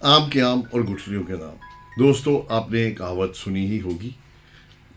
आम के आम और गुठलियों के दाम। दोस्तों, आपने कहावत सुनी ही होगी,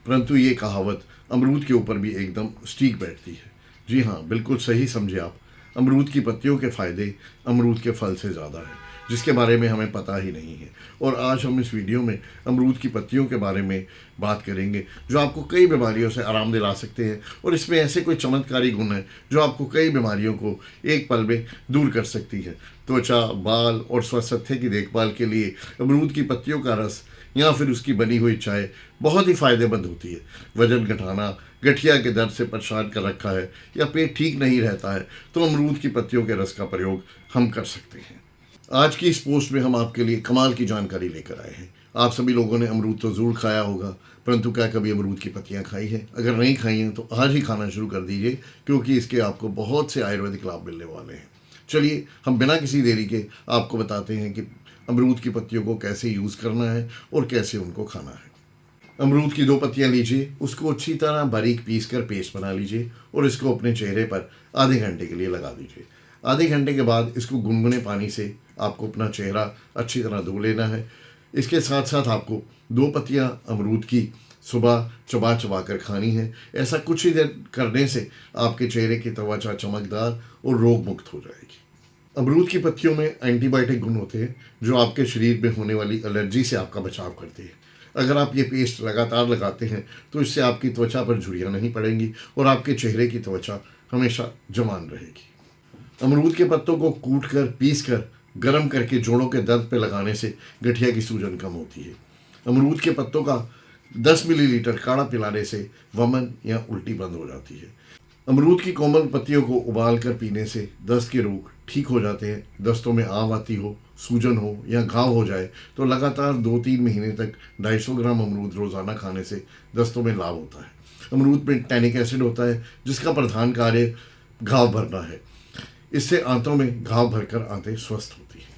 परंतु ये कहावत अमरूद के ऊपर भी एकदम सटीक बैठती है। जी हाँ, बिल्कुल सही समझे आप। अमरूद की पत्तियों के फ़ायदे अमरूद के फल से ज़्यादा है, जिसके बारे में हमें पता ही नहीं है। और आज हम इस वीडियो में अमरूद की पत्तियों के बारे में बात करेंगे, जो आपको कई बीमारियों से आराम दिला सकते हैं। और इसमें ऐसे कोई चमत्कारी गुण हैं जो आपको कई बीमारियों को एक पल में दूर कर सकती है। त्वचा, बाल और स्वास्थ्य की देखभाल के लिए अमरूद की पत्तियों का रस या फिर उसकी बनी हुई चाय बहुत ही फ़ायदेमंद होती है। वजन घटाना, गठिया के दर्द से परेशान कर रखा है या पेट ठीक नहीं रहता है, तो अमरूद की पत्तियों के रस का प्रयोग हम कर सकते हैं। आज की इस पोस्ट में हम आपके लिए कमाल की जानकारी लेकर आए हैं। आप सभी लोगों ने अमरूद तो ज़रूर खाया होगा, परंतु क्या कभी अमरूद की पत्तियां खाई हैं? अगर नहीं खाई हैं तो आज ही खाना शुरू कर दीजिए, क्योंकि इसके आपको बहुत से आयुर्वेदिक लाभ मिलने वाले हैं। चलिए, हम बिना किसी देरी के आपको बताते हैं कि अमरूद की पत्तियों को कैसे यूज़ करना है और कैसे उनको खाना है। अमरूद की 2 पत्तियां लीजिए, उसको अच्छी तरह बारीक पीस कर पेस्ट बना लीजिए और इसको अपने चेहरे पर आधे घंटे के लिए लगा दीजिए। आधे घंटे के बाद इसको गुनगुने पानी से आपको अपना चेहरा अच्छी तरह धो लेना है। इसके साथ साथ आपको 2 पत्तियां अमरूद की सुबह चबा चबा कर खानी है। ऐसा कुछ ही देर करने से आपके चेहरे की त्वचा चमकदार और रोग मुक्त हो जाएगी। अमरूद की पत्तियों में एंटीबायोटिक गुण होते हैं, जो आपके शरीर में होने वाली एलर्जी से आपका बचाव करते हैं। अगर आप ये पेस्ट लगातार लगाते हैं तो इससे आपकी त्वचा पर झुर्रियाँ नहीं पड़ेंगी और आपके चेहरे की त्वचा हमेशा जवान रहेगी। अमरूद के पत्तों को कूट कर, पीस कर, गर्म करके जोड़ों के दर्द पर लगाने से गठिया की सूजन कम होती है। अमरूद के पत्तों का 10 मिलीलीटर काढ़ा पिलाने से वमन या उल्टी बंद हो जाती है। अमरूद की कोमल पत्तियों को उबाल कर पीने से दस्त के रोग ठीक हो जाते हैं। दस्तों में आव आती हो, सूजन हो या घाव हो जाए तो लगातार 2-3 महीने तक 250 ग्राम अमरूद रोज़ाना खाने से दस्तों में लाभ होता है। अमरूद में टैनिक एसिड होता है, जिसका प्रधान कार्य घाव भरना है। इससे आंतों में घाव भरकर आंतें स्वस्थ होती हैं।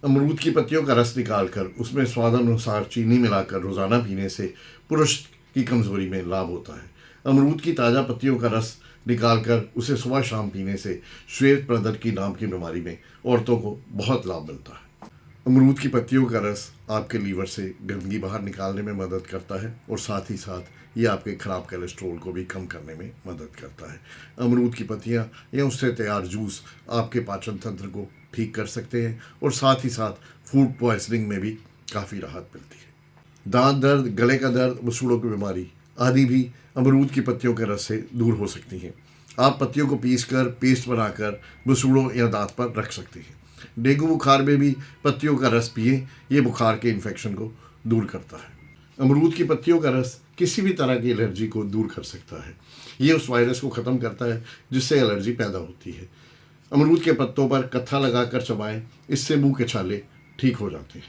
अमरूद की पत्तियों का रस निकालकर उसमें स्वाद अनुसार चीनी मिलाकर रोज़ाना पीने से पुरुष की कमज़ोरी में लाभ होता है। अमरूद की ताज़ा पत्तियों का रस निकालकर उसे सुबह शाम पीने से श्वेत प्रदर की नाम की बीमारी में औरतों को बहुत लाभ मिलता है। अमरूद की पत्तियों का रस आपके लीवर से गंदगी बाहर निकालने में मदद करता है और साथ ही साथ ये आपके ख़राब कोलेस्ट्रॉल को भी कम करने में मदद करता है। अमरूद की पत्तियाँ या उससे तैयार जूस आपके पाचन तंत्र को ठीक कर सकते हैं और साथ ही साथ फूड पॉइजनिंग में भी काफ़ी राहत मिलती है। दांत दर्द, गले का दर्द, मसूड़ों की बीमारी आदि भी अमरूद की पत्तियों के रस से दूर हो सकती हैं। आप पत्तियों को पीसकर पेस्ट बनाकर मसूड़ों या दांत पर रख सकते हैं। डेंगू बुखार में भी पत्तियों का रस पिए, ये बुखार के इन्फेक्शन को दूर करता है। अमरूद की पत्तियों का रस किसी भी तरह की एलर्जी को दूर कर सकता है। ये उस वायरस को ख़त्म करता है जिससे एलर्जी पैदा होती है। अमरूद के पत्तों पर कत्था लगाकर चबाएं, इससे मुंह के छाले ठीक हो जाते हैं।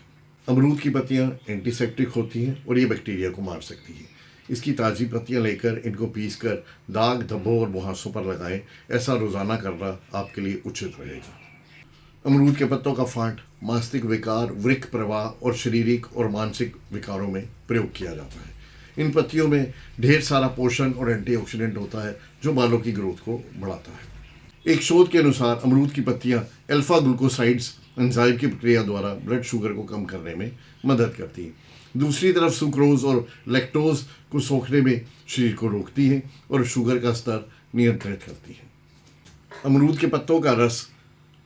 अमरूद की पत्तियां एंटीसेप्टिक होती हैं और ये बैक्टीरिया को मार सकती हैं। इसकी ताज़ी पत्तियां लेकर इनको पीसकर दाग, धब्बों और मुहासों पर लगाएं। ऐसा रोज़ाना करना आपके लिए उचित रहेगा। अमरूद के पत्तों का फांट मास्तिक विकार, वृक्क प्रवाह और शारीरिक और मानसिक विकारों में प्रयोग किया जाता है। इन पत्तियों में ढेर सारा पोषण और एंटीऑक्सीडेंट होता है, जो बालों की ग्रोथ को बढ़ाता है। एक शोध के अनुसार अमरूद की पत्तियां अल्फा ग्लूकोसाइड्स एंजाइम की प्रक्रिया द्वारा ब्लड शुगर को कम करने में मदद करती हैं। दूसरी तरफ सुक्रोज और लैक्टोज को सोखने में शरीर को रोकती है और शुगर का स्तर नियंत्रित करती है। अमरूद के पत्तों का रस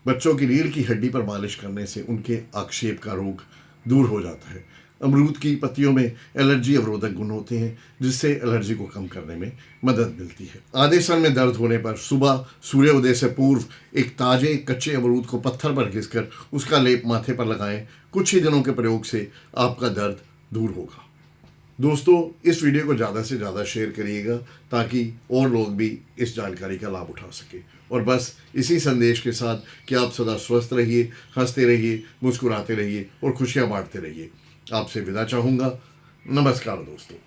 बच्चों की रीढ़ की हड्डी पर मालिश करने से उनके आक्षेप का रोग दूर हो जाता है। अमरूद की पत्तियों में एलर्जी अवरोधक गुण होते हैं, जिससे एलर्जी को कम करने में मदद मिलती है। आधे सर में दर्द होने पर सुबह सूर्योदय से पूर्व एक ताजे कच्चे अमरूद को पत्थर पर घिसकर उसका लेप माथे पर लगाएं। कुछ ही दिनों के प्रयोग से आपका दर्द दूर होगा। दोस्तों, इस वीडियो को ज़्यादा से ज़्यादा शेयर करिएगा ताकि और लोग भी इस जानकारी का लाभ उठा सकें। और बस इसी संदेश के साथ कि आप सदा स्वस्थ रहिए, हंसते रहिए, मुस्कुराते रहिए और खुशियाँ बांटते रहिए। आपसे विदा चाहूँगा। नमस्कार दोस्तों।